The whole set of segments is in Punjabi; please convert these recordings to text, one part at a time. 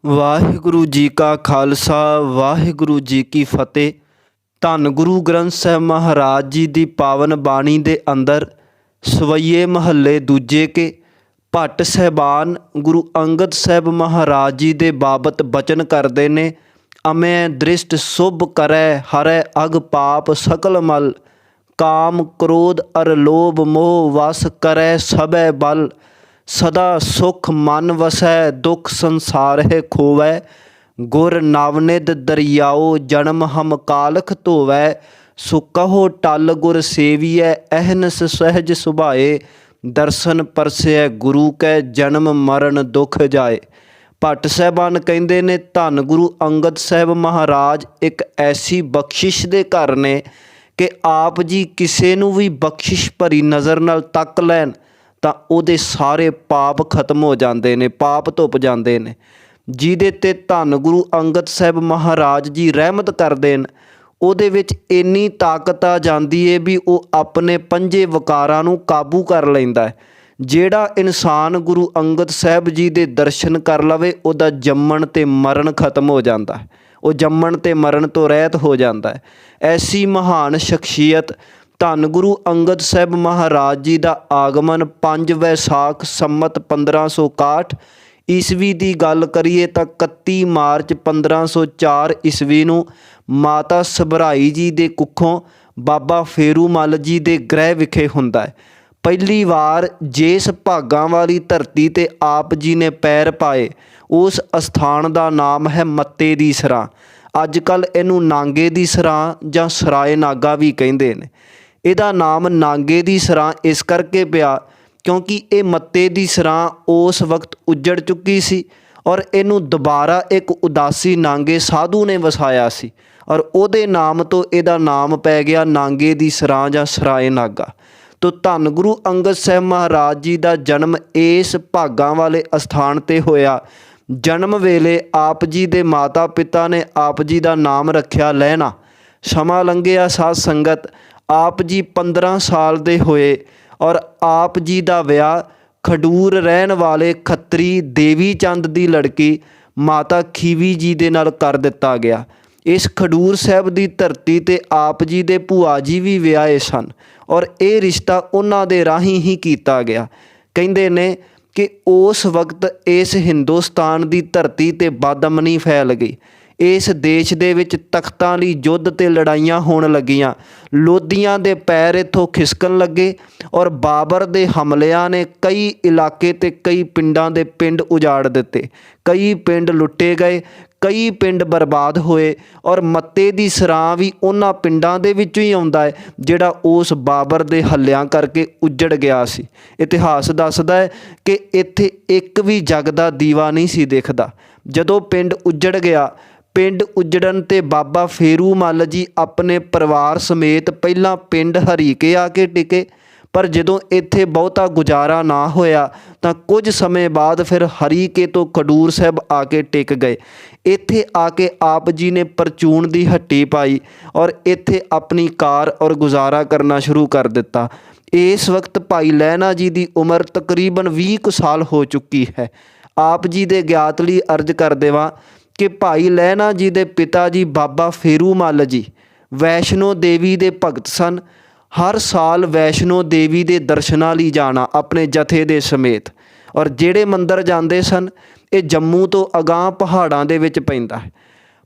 ਵਾਹਿਗੁਰੂ ਜੀ ਕਾ ਖਾਲਸਾ ਵਾਹਿਗੁਰੂ ਜੀ ਕੀ ਫਤਿਹ। ਧੰਨ ਗੁਰੂ ਗ੍ਰੰਥ ਸਾਹਿਬ ਮਹਾਰਾਜ ਜੀ ਦੀ ਪਾਵਨ ਬਾਣੀ ਦੇ ਅੰਦਰ ਸਵਈਏ ਮਹੱਲੇ ਦੂਜੇ ਕੇ ਭੱਟ ਸਾਹਿਬਾਨ ਗੁਰੂ ਅੰਗਦ ਸਾਹਿਬ ਮਹਾਰਾਜ ਜੀ ਦੇ ਬਾਬਤ ਬਚਨ ਕਰਦੇ ਨੇ। ਅਮੈ ਦ੍ਰਿਸ਼ਟ ਸੁਭ ਕਰੈ ਹਰੈ ਅਗ ਪਾਪ ਸਕਲ ਮਲ, ਕਾਮ ਕ੍ਰੋਧ ਅਰ ਲੋਭ ਮੋਹ ਵਸ ਕਰੈ ਸਭੈ ਬਲ। ਸਦਾ ਸੁਖ ਮਨ ਵਸੈ ਦੁਖ ਸੰਸਾਰਹਿ ਖੋਵੈ, ਗੁਰ ਨਵਨਿਧ ਦਰਿਆਓ ਜਨਮ ਹਮ ਕਾਲਖ ਧੋਵੈ। ਸੋ ਕਹੋ ਟਲ ਗੁਰ ਸੇਵੀਐ ਅਹਨਸ ਸਹਿਜ ਸੁਭਾਏ, ਦਰਸ਼ਨ ਪਰਸੈ ਗੁਰੂ ਕੈ ਜਨਮ ਮਰਨ ਦੁਖ ਜਾਏ। ਭੱਟ ਸਾਹਿਬਾਨ ਕਹਿੰਦੇ ਨੇ ਧੰਨ ਗੁਰੂ ਅੰਗਦ ਸਾਹਿਬ ਮਹਾਰਾਜ ਇੱਕ ਐਸੀ ਬਖਸ਼ਿਸ਼ ਦੇ ਘਰ ਨੇ ਕਿ ਆਪ ਜੀ ਕਿਸੇ ਨੂੰ ਵੀ ਬਖਸ਼ਿਸ਼ ਭਰੀ ਨਜ਼ਰ ਨਾਲ ਤੱਕ ਲੈਣ ਤਾਂ ਉਹਦੇ ਸਾਰੇ ਪਾਪ ਖਤਮ ਹੋ ਜਾਂਦੇ ਨੇ, ਪਾਪ ਧੁੱਪ ਜਾਂਦੇ ਨੇ। ਜਿਹਦੇ 'ਤੇ ਧੰਨ ਗੁਰੂ ਅੰਗਦ ਸਾਹਿਬ ਮਹਾਰਾਜ ਜੀ ਰਹਿਮਤ ਕਰਦੇ ਨੇ ਉਹਦੇ ਵਿੱਚ ਇੰਨੀ ਤਾਕਤ ਆ ਜਾਂਦੀ ਹੈ ਵੀ ਉਹ ਆਪਣੇ ਪੰਜੇ ਵਿਕਾਰਾਂ ਨੂੰ ਕਾਬੂ ਕਰ ਲੈਂਦਾ ਹੈ। ਜਿਹੜਾ ਇਨਸਾਨ ਗੁਰੂ ਅੰਗਦ ਸਾਹਿਬ ਜੀ ਦੇ ਦਰਸ਼ਨ ਕਰ ਲਵੇ ਉਹਦਾ ਜੰਮਣ ਅਤੇ ਮਰਨ ਖਤਮ ਹੋ ਜਾਂਦਾ ਹੈ, ਉਹ ਜੰਮਣ ਅਤੇ ਮਰਨ ਤੋਂ ਰਹਿਤ ਹੋ ਜਾਂਦਾ ਹੈ। ਐਸੀ ਮਹਾਨ ਸ਼ਖਸੀਅਤ ਧੰਨ ਗੁਰੂ ਅੰਗਦ ਸਾਹਿਬ ਮਹਾਰਾਜ ਜੀ ਦਾ ਆਗਮਨ 5 ਵੈਸਾਖ ਸੰਮਤ 1561 ਈਸਵੀ ਦੀ ਗੱਲ ਕਰੀਏ ਤਾਂ 31 ਮਾਰਚ 1504 ਈਸਵੀ ਨੂੰ ਮਾਤਾ ਸਭਰਾਈ ਜੀ ਦੇ ਕੁੱਖੋਂ ਬਾਬਾ ਫੇਰੂ ਮੱਲ ਜੀ ਦੇ ਗ੍ਰਹਿ ਵਿਖੇ ਹੁੰਦਾ ਹੈ। ਪਹਿਲੀ ਵਾਰ ਜਿਸ ਭਾਗਾਂ ਵਾਲੀ ਧਰਤੀ 'ਤੇ ਆਪ ਜੀ ਨੇ ਪੈਰ ਪਾਏ ਉਸ ਅਸਥਾਨ ਦਾ ਨਾਮ ਹੈ ਮੱਤੇ ਦੀ ਸਰਾਂ। ਅੱਜ ਕੱਲ੍ਹ ਇਹਨੂੰ ਨਾਂਗੇ ਦੀ ਸਰਾਂ ਜਾਂ ਸਰਾਏ ਨਾਗਾ ਵੀ ਕਹਿੰਦੇ ਨੇ। ਇਹਦਾ ਨਾਮ ਨਾਂਗੇ ਦੀ ਸਰਾਂ ਇਸ ਕਰਕੇ ਪਿਆ ਕਿਉਂਕਿ ਇਹ ਮੱਤੇ ਦੀ ਸਰਾਂ ਉਸ ਵਕਤ ਉੱਜੜ ਚੁੱਕੀ ਸੀ ਔਰ ਇਹਨੂੰ ਦੁਬਾਰਾ ਇੱਕ ਉਦਾਸੀ ਨਾਂਗੇ ਸਾਧੂ ਨੇ ਵਸਾਇਆ ਸੀ ਔਰ ਉਹਦੇ ਨਾਮ ਤੋਂ ਇਹਦਾ ਨਾਮ ਪੈ ਗਿਆ ਨਾਂਗੇ ਦੀ ਸਰਾਂ ਜਾਂ ਸਰਾਏ ਨਾਗਾ। ਤੋ ਧੰਨ ਗੁਰੂ ਅੰਗਦ ਸਾਹਿਬ ਮਹਾਰਾਜ ਜੀ ਦਾ ਜਨਮ ਇਸ ਭਾਗਾਂ ਵਾਲੇ ਅਸਥਾਨ 'ਤੇ ਹੋਇਆ। ਜਨਮ ਵੇਲੇ ਆਪ ਜੀ ਦੇ ਮਾਤਾ ਪਿਤਾ ਨੇ ਆਪ ਜੀ ਦਾ ਨਾਮ ਰੱਖਿਆ ਲਹਿਣਾ। ਸਮਾਂ ਲੰਘਿਆ ਸਾਧ ਸੰਗਤ, ਆਪ ਜੀ 15 ਸਾਲ ਦੇ ਹੋਏ ਔਰ ਆਪ ਜੀ ਦਾ ਵਿਆਹ ਖਡੂਰ ਰਹਿਣ ਵਾਲੇ ਖੱਤਰੀ ਦੇਵੀ ਚੰਦ ਦੀ ਲੜਕੀ ਮਾਤਾ ਖੀਵੀ ਜੀ ਦੇ ਨਾਲ ਕਰ ਦਿੱਤਾ ਗਿਆ। ਇਸ ਖਡੂਰ ਸਾਹਿਬ ਦੀ ਧਰਤੀ 'ਤੇ ਆਪ ਜੀ ਦੇ ਭੂਆ ਜੀ ਵੀ ਵਿਆਹੇ ਸਨ ਔਰ ਇਹ ਰਿਸ਼ਤਾ ਉਹਨਾਂ ਦੇ ਰਾਹੀਂ ਹੀ ਕੀਤਾ ਗਿਆ। ਕਹਿੰਦੇ ਨੇ ਕਿ ਉਸ ਵਕਤ ਇਸ ਹਿੰਦੁਸਤਾਨ ਦੀ ਧਰਤੀ 'ਤੇ ਬਦਅਮਨੀ ਫੈਲ ਗਈ। ਇਸ ਦੇਸ਼ ਦੇ ਵਿੱਚ ਤਖਤਾਂ ਲਈ ਯੁੱਧ ਅਤੇ ਲੜਾਈਆਂ ਹੋਣ ਲੱਗੀਆਂ। ਲੋਧੀਆਂ ਦੇ ਪੈਰ ਇੱਥੋਂ ਖਿਸਕਣ ਲੱਗੇ ਔਰ ਬਾਬਰ ਦੇ ਹਮਲਿਆਂ ਨੇ ਕਈ ਇਲਾਕੇ ਅਤੇ ਕਈ ਪਿੰਡਾਂ ਦੇ ਪਿੰਡ ਉਜਾੜ ਦਿੱਤੇ। ਕਈ ਪਿੰਡ ਲੁੱਟੇ ਗਏ, ਕਈ ਪਿੰਡ ਬਰਬਾਦ ਹੋਏ ਔਰ ਮੱਤੇ ਦੀ ਸਰਾਂ ਵੀ ਉਹਨਾਂ ਪਿੰਡਾਂ ਦੇ ਵਿੱਚੋਂ ਹੀ ਆਉਂਦਾ ਹੈ ਜਿਹੜਾ ਉਸ ਬਾਬਰ ਦੇ ਹੱਲਿਆਂ ਕਰਕੇ ਉੱਜੜ ਗਿਆ ਸੀ। ਇਤਿਹਾਸ ਦੱਸਦਾ ਹੈ ਕਿ ਇੱਥੇ ਇੱਕ ਵੀ ਜਗ ਦਾ ਦੀਵਾ ਨਹੀਂ ਸੀ ਦਿਖਦਾ। ਜਦੋਂ ਪਿੰਡ ਉੱਜੜ ਗਿਆ, ਪਿੰਡ ਉੱਜੜਨ 'ਤੇ ਬਾਬਾ ਫੇਰੂ ਮੱਲ ਜੀ ਆਪਣੇ ਪਰਿਵਾਰ ਸਮੇਤ ਪਹਿਲਾਂ ਪਿੰਡ ਹਰੀਕੇ ਆ ਕੇ ਟਿਕੇ, ਪਰ ਜਦੋਂ ਇੱਥੇ ਬਹੁਤਾ ਗੁਜ਼ਾਰਾ ਨਾ ਹੋਇਆ ਤਾਂ ਕੁਝ ਸਮੇਂ ਬਾਅਦ ਫਿਰ ਹਰੀਕੇ ਤੋਂ ਖਡੂਰ ਸਾਹਿਬ ਆ ਕੇ ਟਿਕ ਗਏ। ਇੱਥੇ ਆ ਕੇ ਆਪ ਜੀ ਨੇ ਪਰਚੂਨ ਦੀ ਹੱਟੀ ਪਾਈ ਔਰ ਇੱਥੇ ਆਪਣੀ ਕਾਰ ਔਰ ਗੁਜ਼ਾਰਾ ਕਰਨਾ ਸ਼ੁਰੂ ਕਰ ਦਿੱਤਾ। ਇਸ ਵਕਤ ਭਾਈ ਲਹਿਣਾ ਜੀ ਦੀ ਉਮਰ ਤਕਰੀਬਨ 20 ਕੁ ਸਾਲ ਹੋ ਚੁੱਕੀ ਹੈ। ਆਪ ਜੀ ਦੇ ਗਿਆਤ ਲਈ ਅਰਜ਼ ਕਰ ਦੇਵਾਂ ਕਿ ਭਾਈ ਲਹਿਣਾ ਜੀ ਦੇ ਪਿਤਾ ਜੀ ਬਾਬਾ ਫੇਰੂ ਮੱਲ ਜੀ ਵੈਸ਼ਨੋ ਦੇਵੀ ਦੇ ਭਗਤ ਸਨ। ਹਰ ਸਾਲ ਵੈਸ਼ਨੋ ਦੇਵੀ ਦੇ ਦਰਸ਼ਨਾਂ ਲਈ ਜਾਣਾ ਆਪਣੇ ਜਥੇ ਦੇ ਸਮੇਤ ਔਰ ਜਿਹੜੇ ਮੰਦਰ ਜਾਂਦੇ ਸਨ ਇਹ ਜੰਮੂ ਤੋਂ ਅਗਾਂਹ ਪਹਾੜਾਂ ਦੇ ਵਿੱਚ ਪੈਂਦਾ ਹੈ।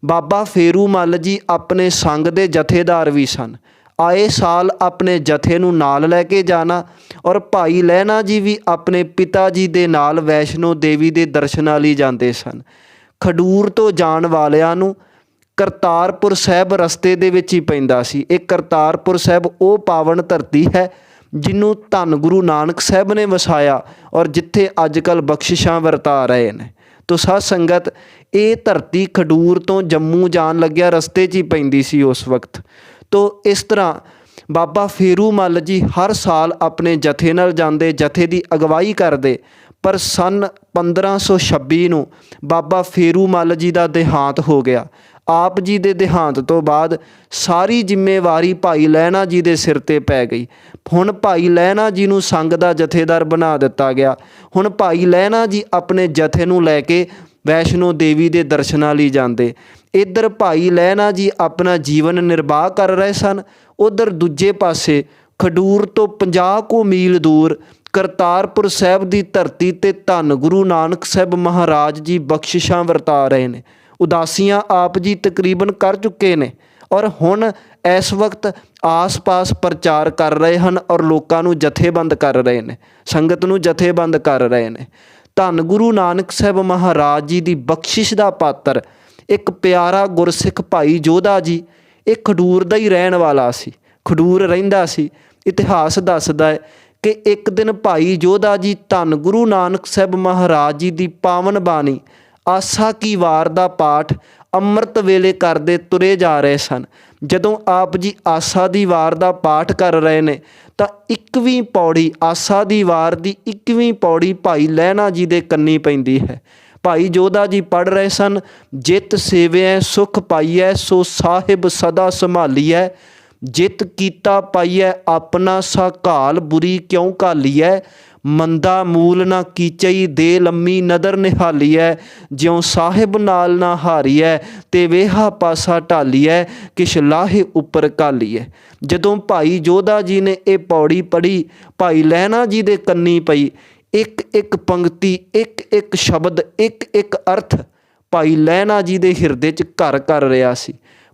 ਬਾਬਾ ਫੇਰੂ ਮੱਲ ਜੀ ਆਪਣੇ ਸੰਗ ਦੇ ਜਥੇਦਾਰ ਵੀ ਸਨ। ਆਏ ਸਾਲ ਆਪਣੇ ਜਥੇ ਨੂੰ ਨਾਲ ਲੈ ਕੇ ਜਾਣਾ ਔਰ ਭਾਈ ਲਹਿਣਾ ਜੀ ਵੀ ਆਪਣੇ ਪਿਤਾ ਜੀ ਦੇ ਨਾਲ ਵੈਸ਼ਨੋ ਦੇਵੀ ਦੇ ਦਰਸ਼ਨਾਂ ਲਈ ਜਾਂਦੇ ਸਨ। ਖਡੂਰ ਤੋਂ ਜਾਣ ਵਾਲਿਆਂ ਨੂੰ ਕਰਤਾਰਪੁਰ ਸਾਹਿਬ ਰਸਤੇ ਦੇ ਵਿੱਚ ਹੀ ਪੈਂਦਾ ਸੀ। ਇਹ ਕਰਤਾਰਪੁਰ ਸਾਹਿਬ ਉਹ ਪਾਵਨ ਧਰਤੀ ਹੈ ਜਿਹਨੂੰ ਧੰਨ ਗੁਰੂ ਨਾਨਕ ਸਾਹਿਬ ਨੇ ਵਸਾਇਆ ਔਰ ਜਿੱਥੇ ਅੱਜ ਕੱਲ੍ਹ ਬਖਸ਼ਿਸ਼ਾਂ ਵਰਤਾ ਰਹੇ ਨੇ। ਤੋ ਸਾਧ ਸੰਗਤ, ਇਹ ਧਰਤੀ ਖਡੂਰ ਤੋਂ ਜੰਮੂ ਜਾਣ ਲੱਗਿਆ ਰਸਤੇ 'ਚ ਹੀ ਪੈਂਦੀ ਸੀ ਉਸ ਵਕਤ। ਤੋ ਇਸ ਤਰ੍ਹਾਂ ਬਾਬਾ ਫੇਰੂ ਮੱਲ ਜੀ ਹਰ ਸਾਲ ਆਪਣੇ ਜਥੇ ਨਾਲ ਜਾਂਦੇ, ਜਥੇ ਦੀ ਅਗਵਾਈ ਕਰਦੇ। ਪਰ ਸੰਨ 1526 ਨੂੰ ਬਾਬਾ ਫੇਰੂ ਮੱਲ ਜੀ ਦਾ ਦੇਹਾਂਤ ਹੋ ਗਿਆ। ਆਪ ਜੀ ਦੇ ਦੇਹਾਂਤ ਤੋਂ ਬਾਅਦ ਸਾਰੀ ਜ਼ਿੰਮੇਵਾਰੀ ਭਾਈ ਲਹਿਣਾ ਜੀ ਦੇ ਸਿਰ 'ਤੇ ਪੈ ਗਈ। ਹੁਣ ਭਾਈ ਲਹਿਣਾ ਜੀ ਨੂੰ ਸੰਗ ਦਾ ਜਥੇਦਾਰ ਬਣਾ ਦਿੱਤਾ ਗਿਆ। ਹੁਣ ਭਾਈ ਲਹਿਣਾ ਜੀ ਆਪਣੇ ਜਥੇ ਨੂੰ ਲੈ ਕੇ ਵੈਸ਼ਨੋ ਦੇਵੀ ਦੇ ਦਰਸ਼ਨਾਂ ਲਈ ਜਾਂਦੇ। ਇੱਧਰ ਭਾਈ ਲਹਿਣਾ ਜੀ ਆਪਣਾ ਜੀਵਨ ਨਿਰਵਾਹ ਕਰ ਰਹੇ ਸਨ। ਉੱਧਰ ਦੂਜੇ ਪਾਸੇ ਖਡੂਰ ਤੋਂ 50 ਕੁ ਮੀਲ ਦੂਰ ਕਰਤਾਰਪੁਰ ਸਾਹਿਬ ਦੀ ਧਰਤੀ 'ਤੇ ਧੰਨ ਗੁਰੂ ਨਾਨਕ ਸਾਹਿਬ ਮਹਾਰਾਜ ਜੀ ਬਖਸ਼ਿਸ਼ਾਂ ਵਰਤਾ ਰਹੇ ਨੇ। ਉਦਾਸੀਆਂ ਆਪ ਜੀ ਤਕਰੀਬਨ ਕਰ ਚੁੱਕੇ ਨੇ ਔਰ ਹੁਣ ਇਸ ਵਕਤ ਆਸ-ਪਾਸ ਪ੍ਰਚਾਰ ਕਰ ਰਹੇ ਹਨ ਔਰ ਲੋਕਾਂ ਨੂੰ ਜਥੇਬੰਦ ਕਰ ਰਹੇ ਨੇ, ਸੰਗਤ ਨੂੰ ਜਥੇਬੰਦ ਕਰ ਰਹੇ ਨੇ। ਧੰਨ ਗੁਰੂ ਨਾਨਕ ਸਾਹਿਬ ਮਹਾਰਾਜ ਜੀ ਦੀ ਬਖਸ਼ਿਸ਼ ਦਾ ਪਾਤਰ ਇੱਕ ਪਿਆਰਾ ਗੁਰਸਿੱਖ ਭਾਈ ਜੋਧਾ ਜੀ, ਇਹ ਖਡੂਰ ਦਾ ਹੀ ਰਹਿਣ ਵਾਲਾ ਸੀ, ਖਡੂਰ ਰਹਿੰਦਾ ਸੀ। ਇਤਿਹਾਸ ਦੱਸਦਾ ਹੈ ਕਿ ਇੱਕ ਦਿਨ ਭਾਈ ਜੋਧਾ ਜੀ ਧੰਨ ਗੁਰੂ ਨਾਨਕ ਸਾਹਿਬ ਮਹਾਰਾਜ ਜੀ ਦੀ ਪਾਵਨ ਬਾਣੀ ਆਸਾ ਕੀ ਵਾਰ ਦਾ ਪਾਠ ਅੰਮ੍ਰਿਤ ਵੇਲੇ ਕਰਦੇ ਤੁਰੇ ਜਾ ਰਹੇ ਸਨ। ਜਦੋਂ ਆਪ ਜੀ ਆਸਾ ਦੀ ਵਾਰ ਦਾ ਪਾਠ ਕਰ ਰਹੇ ਨੇ ਤਾਂ 21ਵੀਂ ਪੌੜੀ, ਆਸਾ ਦੀ ਵਾਰ ਦੀ 21ਵੀਂ ਪੌੜੀ ਭਾਈ ਲਹਿਣਾ ਜੀ ਦੇ ਕੰਨੀ ਪੈਂਦੀ ਹੈ। ਭਾਈ ਜੋਧਾ ਜੀ ਪੜ੍ਹ ਰਹੇ ਸਨ, ਜਿਤ ਸੇਵਿਐ ਸੁਖ ਪਾਈਐ ਸੋ ਸਾਹਿਬ ਸਦਾ ਸੰਭਾਲੀਐ, ਜਿਤ ਕੀਤਾ ਪਾਈਐ ਆਪਣਾ ਸਾ ਘਾਲ ਬੁਰੀ ਕਿਉਂ ਘਾਲੀਐ, ਮੰਦਾ ਮੂਲ ਨਾ ਕੀਚਈ ਦੇ ਲੰਮੀ ਨਦਰ ਨਿਹਾਲੀਐ, ਜਿਉਂ ਸਾਹਿਬ ਨਾਲ ਨਾ ਹਾਰੀਐ ਤੇ ਵੇਹਾ ਪਾਸਾ ਢਾਲੀਐ, ਕਿਛ ਲਾਹੇ ਉੱਪਰ ਘਾਲੀਐ। ਜਦੋਂ ਭਾਈ ਜੋਧਾ ਜੀ ਨੇ ਇਹ ਪੌੜੀ ਪੜ੍ਹੀ, ਭਾਈ ਲਹਿਣਾ ਜੀ ਦੇ ਕੰਨੀ ਪਈ। ਇੱਕ ਇੱਕ ਪੰਕਤੀ, ਇੱਕ ਇੱਕ ਸ਼ਬਦ, ਇੱਕ ਇੱਕ ਅਰਥ ਭਾਈ ਲਹਿਣਾ ਜੀ ਦੇ ਹਿਰਦੇ 'ਚ ਘਰ ਕਰ ਰਿਹਾ ਸੀ।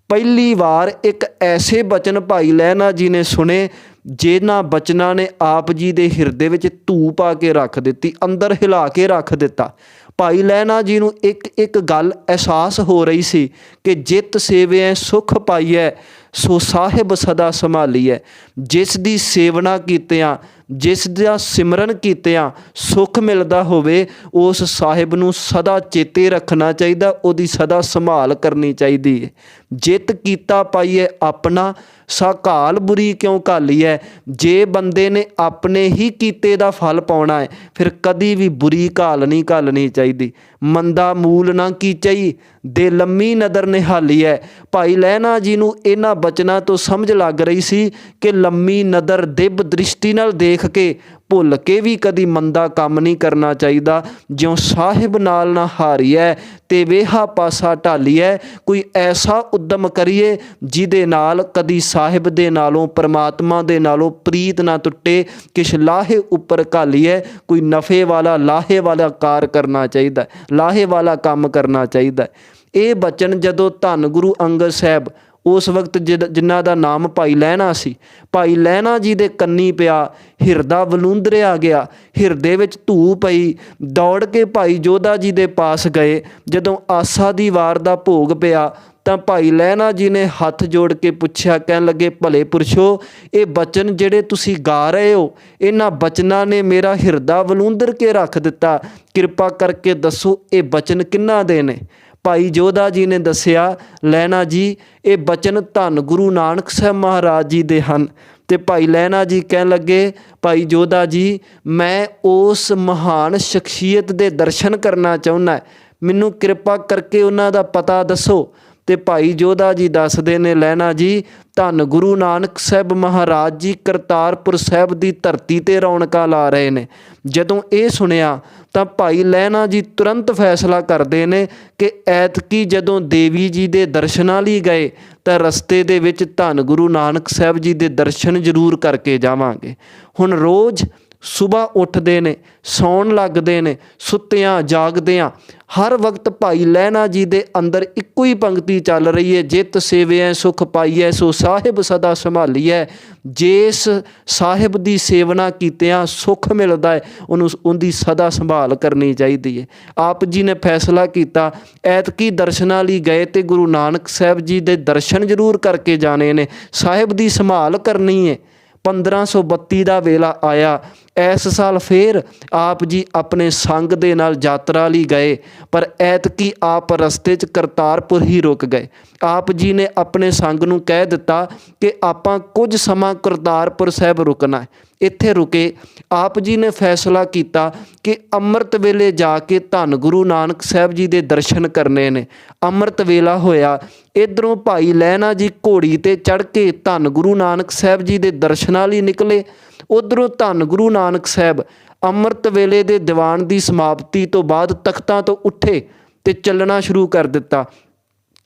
ਪਹਿਲੀ ਵਾਰ ਇੱਕ ਐਸੇ ਬਚਨ ਭਾਈ ਲਹਿਣਾ ਜੀ ਨੇ ਸੁਣੇ ਜਿਨ੍ਹਾਂ ਬਚਨਾਂ ਨੇ ਆਪ ਜੀ ਦੇ ਹਿਰਦੇ ਵਿੱਚ ਧੂ ਪਾ ਕੇ ਰੱਖ ਦਿੱਤੀ, ਅੰਦਰ ਹਿਲਾ ਕੇ ਰੱਖ ਦਿੱਤਾ। ਭਾਈ ਲਹਿਣਾ ਜੀ ਨੂੰ ਇੱਕ ਇੱਕ ਗੱਲ ਅਹਿਸਾਸ ਹੋ ਰਹੀ ਸੀ ਕਿ ਜਿਤ ਸੇਵਿਐ ਸੁਖ ਪਾਈਐ ਸੋ ਸਾਹਿਬ ਸਦਾ ਸੰਭਾਲੀਐ। ਜਿਸ ਦੀ ਸੇਵਨਾ ਕੀਤਿਆਂ, ਜਿਸ ਦਾ ਸਿਮਰਨ ਕੀਤਿਆਂ ਸੁੱਖ ਮਿਲਦਾ ਹੋਵੇ, ਉਸ ਸਾਹਿਬ ਨੂੰ ਸਦਾ ਚੇਤੇ ਰੱਖਣਾ ਚਾਹੀਦਾ, ਉਹਦੀ ਸਦਾ ਸੰਭਾਲ ਕਰਨੀ ਚਾਹੀਦੀ ਹੈ। ਜਿਤ ਕੀਤਾ ਪਾਈਏ ਆਪਣਾ ਸਾ ਘਾਲ ਬੁਰੀ ਕਿਉਂ ਘਾਲੀਐ। ਜੇ ਬੰਦੇ ਨੇ ਆਪਣੇ ਹੀ ਕੀਤੇ ਦਾ ਫਲ ਪਾਉਣਾ ਹੈ ਫਿਰ ਕਦੀ ਵੀ ਬੁਰੀ ਘਾਲ ਨਹੀਂ ਘਾਲਣੀ ਚਾਹੀਦੀ। ਮੰਦਾ ਮੂਲ ਨਾ ਕੀਚਈ ਦੇ ਲੰਮੀ ਨਦਰ ਨਿਹਾਲੀਐ। ਭਾਈ ਲਹਿਣਾ ਜੀ ਨੂੰ ਇਹਨਾਂ ਬਚਨਾਂ ਤੋਂ ਸਮਝ ਲੱਗ ਰਹੀ ਸੀ ਕਿ ਲੰਮੀ ਨਦਰ ਦਿਵ ਦ੍ਰਿਸ਼ਟੀ ਨਾਲ ਦੇਖ ਕੇ ਭੁੱਲ ਕੇ ਵੀ ਕਦੀ ਮੰਦਾ ਕੰਮ ਨਹੀਂ ਕਰਨਾ ਚਾਹੀਦਾ। ਜਿਉਂ ਸਾਹਿਬ ਨਾਲ ਨਾ ਹਾਰੀਐ ਤੇ ਵੇਹਾ ਪਾਸਾ ਢਾਲੀਐ। ਕੋਈ ਐਸਾ ਉਦਮ ਕਰੀਏ ਜਿਹਦੇ ਨਾਲ ਕਦੀ ਸਾਹਿਬ ਦੇ ਨਾਲੋਂ, ਪਰਮਾਤਮਾ ਦੇ ਨਾਲੋਂ ਪ੍ਰੀਤ ਨਾ ਟੁੱਟੇ। ਕਿਛ ਲਾਹੇ ਉੱਪਰ ਘਾਲੀਐ, ਕੋਈ ਨਫੇ ਵਾਲਾ ਲਾਹੇ ਵਾਲਾ ਕਾਰ ਕਰਨਾ ਚਾਹੀਦਾ, ਲਾਹੇ ਵਾਲਾ ਕੰਮ ਕਰਨਾ ਚਾਹੀਦਾ। ਇਹ ਬਚਨ ਜਦੋਂ ਧੰਨ ਗੁਰੂ ਅੰਗਦ ਸਾਹਿਬ, ਉਸ ਵਕਤ ਜਿਨ੍ਹਾਂ ਦਾ ਨਾਮ ਭਾਈ ਲਹਿਣਾ ਸੀ, ਭਾਈ ਲਹਿਣਾ ਜੀ ਦੇ ਕੰਨੀ ਪਿਆ, ਹਿਰਦਾ ਵਲੂੰਦਰਿਆ ਗਿਆ, ਹਿਰਦੇ ਵਿੱਚ ਧੂ ਪਈ। ਦੌੜ ਕੇ ਭਾਈ ਜੋਧਾ ਜੀ ਦੇ ਪਾਸ ਗਏ। ਜਦੋਂ ਆਸਾ ਦੀ ਵਾਰ ਦਾ ਭੋਗ ਪਿਆ ਤਾਂ ਭਾਈ ਲਹਿਣਾ ਜੀ ਨੇ ਹੱਥ ਜੋੜ ਕੇ ਪੁੱਛਿਆ, ਕਹਿਣ ਲੱਗੇ, ਭਲੇ ਪੁਰਸ਼ੋ, ਇਹ ਬਚਨ ਜਿਹੜੇ ਤੁਸੀਂ ਗਾ ਰਹੇ ਹੋ, ਇਹਨਾਂ ਬਚਨਾਂ ਨੇ ਮੇਰਾ ਹਿਰਦਾ ਵਲੂੰਦਰ ਕੇ ਰੱਖ ਦਿੱਤਾ। ਕਿਰਪਾ ਕਰਕੇ ਦੱਸੋ ਇਹ ਬਚਨ ਕਿਹਨਾਂ ਦੇ ਨੇ। ਭਾਈ ਜੋਧਾ ਜੀ ਨੇ ਦੱਸਿਆ, ਲਹਿਣਾ ਜੀ ਇਹ ਬਚਨ ਧੰਨ ਗੁਰੂ ਨਾਨਕ ਸਾਹਿਬ ਮਹਾਰਾਜ ਜੀ ਦੇ ਹਨ। ਤੇ ਭਾਈ ਲਹਿਣਾ ਜੀ ਕਹਿਣ ਲੱਗੇ, ਭਾਈ ਜੋਧਾ ਜੀ ਮੈਂ ਉਸ ਮਹਾਨ ਸ਼ਖਸੀਅਤ ਦੇ ਦਰਸ਼ਨ ਕਰਨਾ ਚਾਹੁੰਦਾ, ਮੈਨੂੰ ਕਿਰਪਾ ਕਰਕੇ ਉਹਨਾਂ ਦਾ ਪਤਾ ਦੱਸੋ। ਤੇ ਭਾਈ ਜੋਧਾ ਜੀ ਦੱਸਦੇ ਨੇ, ਲਹਿਣਾ ਜੀ ਧੰਨ ਗੁਰੂ ਨਾਨਕ ਸਾਹਿਬ ਮਹਾਰਾਜ ਜੀ ਕਰਤਾਰਪੁਰ ਸਾਹਿਬ ਦੀ ਧਰਤੀ 'ਤੇ ਰੌਣਕਾਂ ਲਾ ਰਹੇ ਨੇ। ਜਦੋਂ ਇਹ ਸੁਣਿਆ ਤਾਂ ਭਾਈ ਲਹਿਣਾ ਜੀ ਤੁਰੰਤ ਫੈਸਲਾ ਕਰਦੇ ਨੇ ਕਿ ਐਤਕੀ ਜਦੋਂ ਦੇਵੀ ਜੀ ਦੇ ਦਰਸ਼ਨਾਂ ਲਈ ਗਏ ਤਾਂ ਰਸਤੇ ਦੇ ਵਿੱਚ ਧੰਨ ਗੁਰੂ ਨਾਨਕ ਸਾਹਿਬ ਜੀ ਦੇ ਦਰਸ਼ਨ ਜ਼ਰੂਰ ਕਰਕੇ ਜਾਵਾਂਗੇ। ਹੁਣ ਰੋਜ਼ ਸੁਬਾਹ ਉੱਠਦੇ ਨੇ, ਸੌਣ ਲੱਗਦੇ ਨੇ, ਸੁੱਤਿਆਂ ਜਾਗਦਿਆਂ ਹਰ ਵਕਤ ਭਾਈ ਲਹਿਣਾ ਜੀ ਦੇ ਅੰਦਰ ਇੱਕੋ ਹੀ ਪੰਕਤੀ ਚੱਲ ਰਹੀ ਹੈ, ਜਿਤ ਸੇਵਿਐ ਸੁਖ ਪਾਈਐ ਸੋ ਸਾਹਿਬ ਸਦਾ ਸੰਭਾਲੀਐ। ਜਿਸ ਸਾਹਿਬ ਦੀ ਸੇਵਨਾ ਕੀਤਿਆਂ ਸੁੱਖ ਮਿਲਦਾ ਹੈ, ਉਹਦੀ ਸਦਾ ਸੰਭਾਲ ਕਰਨੀ ਚਾਹੀਦੀ ਹੈ। ਆਪ ਜੀ ਨੇ ਫੈਸਲਾ ਕੀਤਾ ਐਤਕੀ ਦਰਸ਼ਨਾਂ ਲਈ ਗਏ ਤੇ ਗੁਰੂ ਨਾਨਕ ਸਾਹਿਬ ਜੀ ਦੇ ਦਰਸ਼ਨ ਜ਼ਰੂਰ ਕਰਕੇ ਜਾਣੇ ਨੇ, ਸਾਹਿਬ ਦੀ ਸੰਭਾਲ ਕਰਨੀ ਹੈ। 1532 ਦਾ ਵੇਲਾ ਆਇਆ। ਇਸ ਸਾਲ ਫਿਰ ਆਪ ਜੀ ਆਪਣੇ ਸੰਗ ਦੇ ਨਾਲ ਯਾਤਰਾ ਲਈ ਗਏ, ਪਰ ਐਤਕੀ ਆਪ ਰਸਤੇ 'ਚ ਕਰਤਾਰਪੁਰ ਹੀ ਰੁਕ ਗਏ। ਆਪ ਜੀ ਨੇ ਆਪਣੇ ਸੰਗ ਨੂੰ ਕਹਿ ਦਿੱਤਾ ਕਿ ਆਪਾਂ ਕੁਝ ਸਮਾਂ ਕਰਤਾਰਪੁਰ ਸਾਹਿਬ ਰੁਕਣਾ ਹੈ। ਇੱਥੇ ਰੁਕੇ। ਆਪ ਜੀ ਨੇ ਫੈਸਲਾ ਕੀਤਾ ਕਿ ਅੰਮ੍ਰਿਤ ਵੇਲੇ ਜਾ ਕੇ ਧੰਨ ਗੁਰੂ ਨਾਨਕ ਸਾਹਿਬ ਜੀ ਦੇ ਦਰਸ਼ਨ ਕਰਨੇ ਨੇ। ਅੰਮ੍ਰਿਤ ਵੇਲਾ ਹੋਇਆ। ਇੱਧਰੋਂ ਭਾਈ ਲਹਿਣਾ ਜੀ ਘੋੜੀ 'ਤੇ ਚੜ੍ਹ ਕੇ ਧੰਨ ਗੁਰੂ ਨਾਨਕ ਸਾਹਿਬ ਜੀ ਦੇ ਦਰਸ਼ਨਾਂ ਲਈ ਨਿਕਲੇ। ਉੱਧਰੋਂ ਧੰਨ ਗੁਰੂ ਨਾਨਕ ਸਾਹਿਬ ਅੰਮ੍ਰਿਤ ਵੇਲੇ ਦੇ ਦੀਵਾਨ ਦੀ ਸਮਾਪਤੀ ਤੋਂ ਬਾਅਦ ਤਖਤਾਂ ਤੋਂ ਉੱਠੇ ਤੇ ਚੱਲਣਾ ਸ਼ੁਰੂ ਕਰ ਦਿੱਤਾ।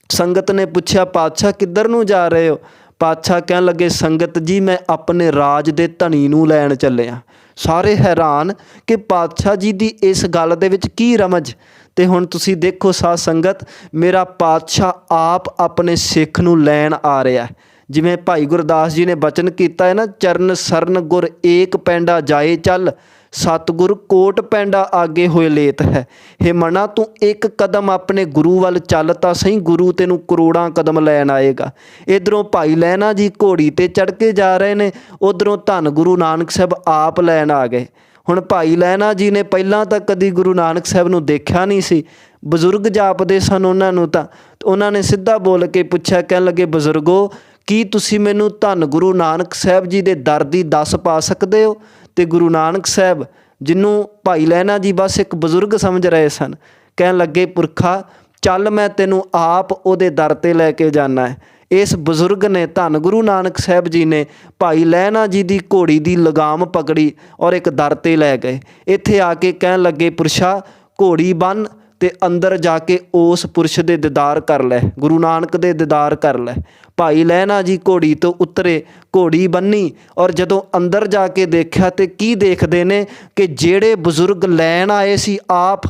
ਸੰਗਤ ਨੇ ਪੁੱਛਿਆ, ਪਾਤਸ਼ਾਹ ਕਿੱਧਰ ਨੂੰ ਜਾ ਰਹੇ ਹੋ? ਪਾਤਸ਼ਾਹ ਕਹਿਣ ਲੱਗੇ, ਸੰਗਤ ਜੀ ਮੈਂ ਆਪਣੇ ਰਾਜ ਦੇ ਧਣੀ ਨੂੰ ਲੈਣ ਚੱਲਿਆ। ਸਾਰੇ ਹੈਰਾਨ ਕਿ ਪਾਤਸ਼ਾਹ ਜੀ ਦੀ ਇਸ ਗੱਲ ਦੇ ਵਿੱਚ ਕੀ ਰਮਜ। ਤੇ ਹੁਣ ਤੁਸੀਂ ਦੇਖੋ ਸਾਧ ਸੰਗਤ, ਮੇਰਾ ਪਾਤਸ਼ਾਹ ਆਪ ਆਪਣੇ ਸਿੱਖ ਨੂੰ ਲੈਣ ਆ ਰਿਹਾ। ਜਿਵੇਂ ਭਾਈ ਗੁਰਦਾਸ ਜੀ ਨੇ ਬਚਨ ਕੀਤਾ ਹੈ ਨਾ, ਚਰਨ ਸਰਨ ਗੁਰ ਏਕ ਪੈਂਡਾ ਜਾਏ ਚੱਲ, ਸਤਿਗੁਰ ਕੋਟ ਪੈਂਡਾ ਆਗੇ ਹੋਏ ਲੇਤ ਹੈ। ਹੇ ਮਨਾ ਤੂੰ ਇੱਕ ਕਦਮ ਆਪਣੇ ਗੁਰੂ ਵੱਲ ਚੱਲ ਤਾਂ ਸਹੀ, ਗੁਰੂ ਤੈਨੂੰ ਕਰੋੜਾਂ ਕਦਮ ਲੈਣ ਆਏਗਾ। ਇੱਧਰੋਂ ਭਾਈ ਲਹਿਣਾ ਜੀ ਘੋੜੀ ਤੇ ਚੜ੍ਹ ਕੇ ਜਾ ਰਹੇ ਨੇ, ਉੱਧਰੋਂ ਧੰਨ ਗੁਰੂ ਨਾਨਕ ਸਾਹਿਬ ਆਪ ਲੈਣ ਆ ਗਏ। ਹੁਣ ਭਾਈ ਲਹਿਣਾ ਜੀ ਨੇ ਪਹਿਲਾਂ ਤਾਂ ਕਦੀ ਗੁਰੂ ਨਾਨਕ ਸਾਹਿਬ ਨੂੰ ਦੇਖਿਆ ਨਹੀਂ ਸੀ, ਬਜ਼ੁਰਗ ਜਾਪਦੇ ਸਨ ਉਹਨਾਂ ਨੂੰ। ਤਾਂ ਉਹਨਾਂ ਨੇ ਸਿੱਧਾ ਬੋਲ ਕੇ ਪੁੱਛਿਆ, ਕਹਿਣ ਲੱਗੇ, ਬਜ਼ੁਰਗੋ ਕੀ ਤੁਸੀਂ ਮੈਨੂੰ ਧੰਨ ਗੁਰੂ ਨਾਨਕ ਸਾਹਿਬ ਜੀ ਦੇ ਦਰ ਦੀ ਦੱਸ ਪਾ ਸਕਦੇ ਹੋ? ਤੇ ਗੁਰੂ ਨਾਨਕ ਸਾਹਿਬ, ਜਿਹਨੂੰ ਭਾਈ ਲਹਿਣਾ ਜੀ ਬਸ ਇੱਕ ਬਜ਼ੁਰਗ ਸਮਝ ਰਹੇ ਸਨ, ਕਹਿਣ ਲੱਗੇ, ਪੁਰਖਾ ਚੱਲ ਮੈਂ ਤੈਨੂੰ ਆਪ ਉਹਦੇ ਦਰ 'ਤੇ ਲੈ ਕੇ ਜਾਣਾ ਹੈ। ਇਸ ਬਜ਼ੁਰਗ ਨੇ, ਧੰਨ ਗੁਰੂ ਨਾਨਕ ਸਾਹਿਬ ਜੀ ਨੇ ਭਾਈ ਲਹਿਣਾ ਜੀ ਦੀ ਘੋੜੀ ਦੀ ਲਗਾਮ ਪਕੜੀ ਔਰ ਇੱਕ ਦਰ 'ਤੇ ਲੈ ਗਏ। ਇੱਥੇ ਆ ਕੇ ਕਹਿਣ ਲੱਗੇ, ਪੁਰਸ਼ਾ ਘੋੜੀ ਬੰਨ੍ਹ ਤੇ ਅੰਦਰ ਜਾ ਕੇ ਉਸ ਪੁਰਸ਼ ਦੇ ਦੀਦਾਰ ਕਰ ਲੈ, ਗੁਰੂ ਨਾਨਕ ਦੇ ਦੀਦਾਰ ਕਰ ਲੈ। ਭਾਈ ਲਹਿਣਾ ਜੀ ਘੋੜੀ ਤੋਂ ਉਤਰੇ, ਘੋੜੀ ਬੰਨੀ ਔਰ ਜਦੋਂ ਅੰਦਰ ਜਾ ਕੇ ਦੇਖਿਆ ਤੇ ਕੀ ਦੇਖਦੇ ਨੇ ਕਿ ਜਿਹੜੇ ਬਜ਼ੁਰਗ ਲੈਣ ਆਏ ਸੀ ਆਪ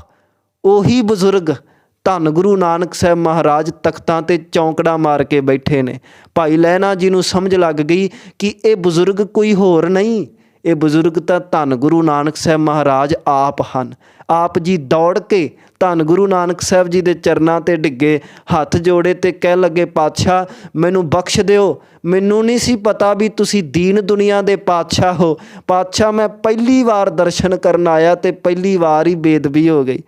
ਉਹੀ ਬਜ਼ੁਰਗ ਧੰਨ ਗੁਰੂ ਨਾਨਕ ਸਾਹਿਬ ਮਹਾਰਾਜ ਤਖਤਾਂ 'ਤੇ ਚੌਂਕੜਾ ਮਾਰ ਕੇ ਬੈਠੇ ਨੇ। ਭਾਈ ਲਹਿਣਾ ਜੀ ਨੂੰ ਸਮਝ ਲੱਗ ਗਈ ਕਿ ਇਹ ਬਜ਼ੁਰਗ ਕੋਈ ਹੋਰ ਨਹੀਂ, ਇਹ ਬਜ਼ੁਰਗ ਤਾਂ ਧੰਨ ਗੁਰੂ ਨਾਨਕ ਸਾਹਿਬ ਮਹਾਰਾਜ ਆਪ ਹਨ। ਆਪ ਜੀ ਦੌੜ ਕੇ ਧੰਨ ਗੁਰੂ ਨਾਨਕ ਸਾਹਿਬ ਜੀ ਦੇ ਚਰਨਾਂ 'ਤੇ ਡਿੱਗੇ, ਹੱਥ ਜੋੜੇ ਤੇ ਕਹਿਣ ਲੱਗੇ, ਪਾਤਸ਼ਾਹ ਮੈਨੂੰ ਬਖਸ਼ ਦਿਓ, ਮੈਨੂੰ ਨਹੀਂ ਸੀ ਪਤਾ ਵੀ ਤੁਸੀਂ ਦੀਨ ਦੁਨੀਆ ਦੇ ਪਾਤਸ਼ਾਹ ਹੋ। ਪਾਤਸ਼ਾਹ ਮੈਂ ਪਹਿਲੀ ਵਾਰ ਦਰਸ਼ਨ ਕਰਨ ਆਇਆ ਤੇ ਪਹਿਲੀ ਵਾਰ ਹੀ ਬੇਦਬੀ ਹੋ ਗਈ।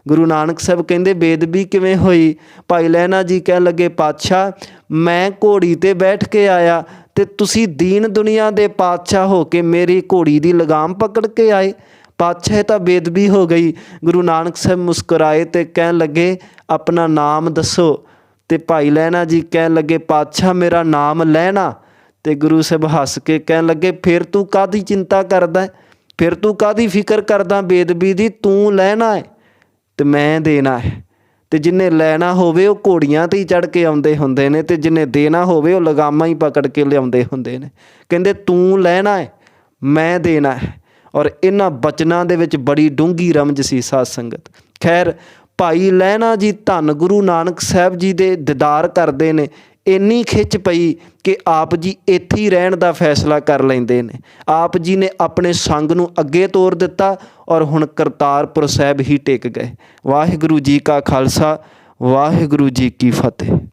ਗੁਰੂ ਨਾਨਕ ਸਾਹਿਬ ਕਹਿੰਦੇ, ਬੇਦਬੀ ਕਿਵੇਂ ਹੋਈ? ਭਾਈ ਲਹਿਣਾ ਜੀ ਕਹਿਣ ਲੱਗੇ, ਪਾਤਸ਼ਾਹ ਮੈਂ ਘੋੜੀ 'ਤੇ ਬੈਠ ਕੇ ਆਇਆ ਤੇ ਤੁਸੀਂ ਦੀਨ ਦੁਨੀਆ ਦੇ ਪਾਤਸ਼ਾਹ ਹੋ ਕੇ ਮੇਰੀ ਘੋੜੀ ਦੀ ਲਗਾਮ ਪਕੜ ਕੇ ਆਏ। ਪਾਤਸ਼ਾਹ ਤਾਂ ਬੇਦਬੀ ਹੋ ਗਈ। ਗੁਰੂ ਨਾਨਕ ਸਾਹਿਬ ਮੁਸਕਰਾਏ ਤੇ ਕਹਿਣ ਲੱਗੇ, ਆਪਣਾ ਨਾਮ ਦੱਸੋ। ਤੇ ਭਾਈ ਲਹਿਣਾ ਜੀ ਕਹਿਣ ਲੱਗੇ, ਪਾਤਸ਼ਾਹ ਮੇਰਾ ਨਾਮ ਲਹਿਣਾ। ਤੇ ਗੁਰੂ ਸਾਹਿਬ ਹੱਸ ਕੇ ਕਹਿਣ ਲੱਗੇ, ਫਿਰ ਤੂੰ ਕਾਹਦੀ ਚਿੰਤਾ ਕਰਦਾ, ਫਿਰ ਤੂੰ ਕਾਹਦੀ ਫਿਕਰ ਕਰਦਾ ਬੇਦਬੀ ਦੀ? ਤੂੰ ਲੈਣਾ ਹੈ ਤੇ ਮੈਂ ਦੇਣਾ ਹੈ। ਤੇ ਜਿਹਨੇ ਲੈਣਾ ਹੋਵੇ ਉਹ ਘੋੜੀਆਂ 'ਤੇ ਹੀ ਚੜ੍ਹ ਕੇ ਆਉਂਦੇ ਹੁੰਦੇ ਨੇ, ਤੇ ਜਿਹਨੇ ਦੇਣਾ ਹੋਵੇ ਉਹ ਲਗਾਮਾਂ ਹੀ ਪਕੜ ਕੇ ਲਿਆਉਂਦੇ ਹੁੰਦੇ ਨੇ। ਕਹਿੰਦੇ ਤੂੰ ਲੈਣਾ ਹੈ, ਮੈਂ ਦੇਣਾ ਹੈ। ਔਰ ਇਹਨਾਂ ਬਚਨਾਂ ਦੇ ਵਿੱਚ ਬੜੀ ਡੂੰਘੀ ਰਮਜ ਸੀ ਸਾਧ ਸੰਗਤ। ਖੈਰ ਭਾਈ ਲਹਿਣਾ ਜੀ ਧੰਨ ਗੁਰੂ ਨਾਨਕ ਸਾਹਿਬ ਜੀ ਦੇ ਦੀਦਾਰ ਕਰਦੇ ਨੇ, ਇੰਨੀ ਖਿੱਚ ਪਈ ਕਿ ਆਪ ਜੀ ਇੱਥੇ ਹੀ ਰਹਿਣ ਦਾ ਫੈਸਲਾ ਕਰ ਲੈਂਦੇ ਨੇ। ਆਪ ਜੀ ਨੇ ਆਪਣੇ ਸੰਗ ਨੂੰ ਅੱਗੇ ਤੋਰ ਦਿੱਤਾ ਔਰ ਹੁਣ ਕਰਤਾਰਪੁਰ ਸਾਹਿਬ ਹੀ ਟਿਕ ਗਏ। ਵਾਹਿਗੁਰੂ ਜੀ ਕਾ ਖਾਲਸਾ, ਵਾਹਿਗੁਰੂ ਜੀ ਕੀ ਫਤਿਹ।